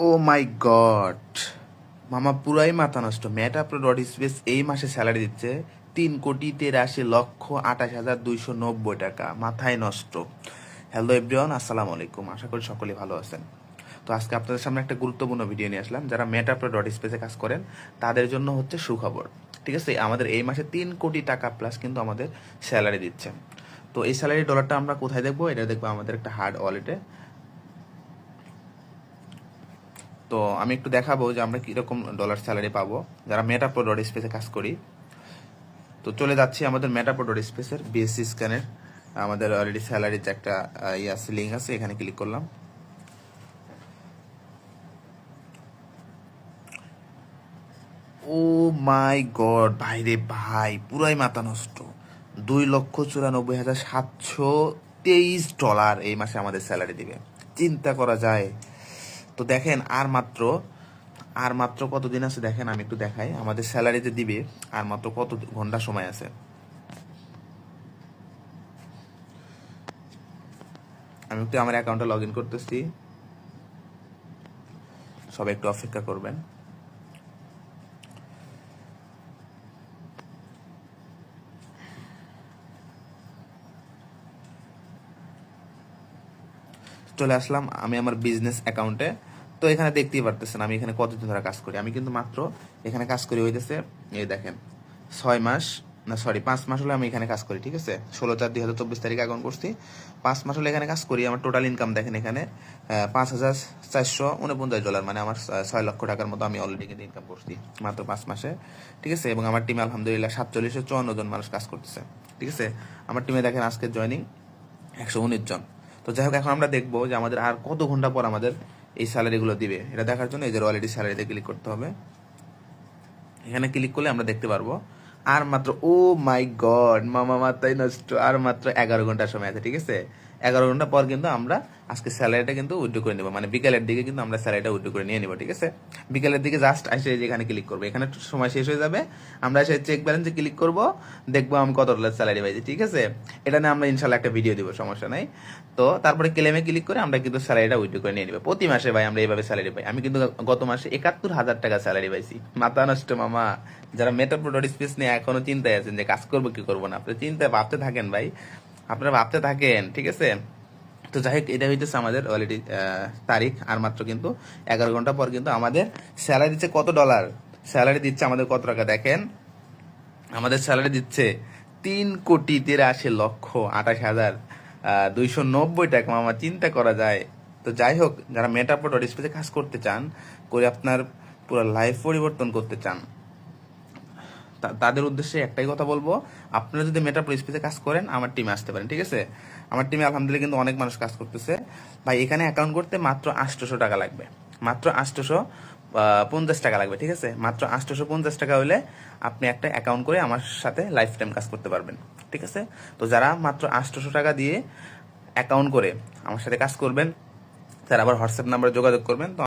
ও মাই god, মামা পুরাই মাথা নষ্ট। মেটা প্রো ডট স্পেস এই মাসে স্যালারি দিচ্ছে 3,83,28,290 টাকা। মাথায় নষ্ট। হ্যালো এভরিওয়ান, আসসালামু আলাইকুম। আশা করি সকলে ভালো আছেন। তো আজকে আপনাদের সামনে একটা গুরুত্বপূর্ণ ভিডিও নিয়ে আসলাম। যারা মেটা প্রো ডট স্পেসে কাজ করেন তাদের জন্য হচ্ছে সুখবর। ঠিক আছে, আমাদের এই মাসে 3 কোটি টাকা প্লাস কিন্তু আমাদের স্যালারি দিচ্ছে। তো এই স্যালারি ডলারটা আমরা কোথায় দেখবো? এটা দেখবো আমাদের একটা হার্ড ওয়ালেটে। তো আমি একটু দেখাবো যে আমরা কীরকম ডলার স্যালারি পাবো যারা মেটাপ্রো ডট স্পেসে কাজ করি। তো চলে যাচ্ছি আমাদের মেটাপ্রো ডট স্পেসের বিএসসি স্ক্যানের আমাদের অলরেডি স্যালারির যে একটা আছে, লিঙ্ক আছে, এখানে ক্লিক করলাম। ও মাই গড, ভাই রে ভাই, পুরাই মাথা নষ্ট। 2,94,723 ডলার এই মাসে আমাদের স্যালারি দিবে। চিন্তা করা যায়। তো দেখেন আর মাত্র কতদিন আছে দেখেন, আমি একটু দেখাই আমাদের স্যালারিতে দিবে। আর মাত্র কত ঘন্টা সময় আছে। আমি একটু আমার অ্যাকাউন্টে লগ ইন করতেছি, সবাই একটু অপেক্ষা করবেন। চলে আসলাম আমি আমার বিজনেস অ্যাকাউন্টে। তো এখানে দেখতেই পারতেছেন আমি এখানে কতদিন ধরে কাজ করি। আমি কিন্তু মাত্র এখানে কাজ করি হইতেছে, এই দেখেন, 6 মাস, না সরি 5 মাস হলে আমি এখানে কাজ করি। ঠিক আছে, 16/4/2024 অ্যাকাউন্ট করছি। 5 মাস হলে এখানে কাজ করি। আমার টোটাল ইনকাম দেখেন এখানে 5,449 ডলার, মানে আমার 6 লক্ষ টাকার মতো আমি অলরেডি কিন্তু ইনকাম করছি মাত্র 5 মাসে। ঠিক আছে, এবং আমার টিমে আলহামদুলিল্লাহ 4754 জন মানুষ কাজ করতেছে। ঠিক আছে, আমার টিমে দেখেন আজকে জয়নিং 119 জন। তো যাই হোক, এখন আমরা দেখবো যে আমাদের আর কত ঘন্টা পর আমাদের এই স্যালারিগুলো দিবে। এটা দেখার জন্য এই যে অলরেডি স্যালারিতে ক্লিক করতে হবে। এখানে ক্লিক করলে আমরা দেখতে পারবো আর মাত্র, ও মাই গড, মামা মাথায় নষ্ট, আর মাত্র 11 ঘন্টা সময় আছে। ঠিক আছে, 11 ঘন্টা পর কিন্তু আমরা আজকে স্যালারিটা কিন্তু উইথড্র করে নেবো, মানে বিকালের দিকে কিন্তু আমরা স্যালারিটা উইথড্র করে নিয়ে নিবো। ঠিক আছে, বিকালের দিকে জাস্ট এসে এখানে ক্লিক করবো, এখানে সময় শেষ হয়ে যাবে। আমরা এসে চেক ব্যালেন্সে ক্লিক করবো, দেখবো আমি কত ডলার স্যালারি পাইছি। ঠিক আছে, এটা নিয়ে আমরা ইনশাল্লাহ একটা ভিডিও দিব, সমস্যা নাই। তো তারপরে ক্লেমে ক্লিক করে আমরা কিন্তু স্যালারিটা উইথড্র করে নিয়ে নিবো। প্রতি মাসে ভাই আমরা এইভাবে স্যালারি পাই। আমি কিন্তু গত মাসে 71,000 টাকা স্যালারি পাইছি। মাথা নষ্ট মামা। যারা মেটাপ্রো ডট স্পেস নিয়ে এখনো চিন্তায় আছেন যে কাজ করবো কি করবো না, আপনারা চিন্তায় ভাবতে থাকেন ভাই, আপনারা ভাবতে থাকেন। ঠিক আছে, তো যাই হোক, এটা হইতেছে আমাদের অলরেডি তারিখ। আর মাত্র কিন্তু 11 ঘন্টা পর কিন্তু আমাদের স্যালারি দিচ্ছে কত ডলার, স্যালারি দিচ্ছে আমাদের কত টাকা দেখেন। আমাদের স্যালারি দিচ্ছে 3,83,28,290 টাকা। মামা চিন্তা করা যায়। তো যাই হোক, যারা মেটাপ্রো ডট স্পেসে কাজ করতে চান, করে আপনার পুরো লাইফ পরিবর্তন করতে চান, তাদের উদ্দেশ্যে একটাই কথা বলবো, আপনারা যদি মেটাপ্রো স্পেসে কাজ করেন আমার টিমে আসতে পারেন। ঠিক আছে, আমার টিমে আলহামদুলিল্লাহ কিন্তু অনেক মানুষ কাজ করতেছে। ভাই এখানে অ্যাকাউন্ট করতে মাত্র 800 টাকা লাগবে, মাত্র 850 টাকা লাগবে। ঠিক আছে, মাত্র 850 টাকা হলে আপনি একটা অ্যাকাউন্ট করে আমার সাথে লাইফ টাইম কাজ করতে পারবেন। ঠিক আছে, তো যারা মাত্র 800 টাকা দিয়ে অ্যাকাউন্ট করে আমার সাথে কাজ করবেন, তারা আবার হোয়াটসঅ্যাপ নাম্বারে যোগাযোগ করবেন। তো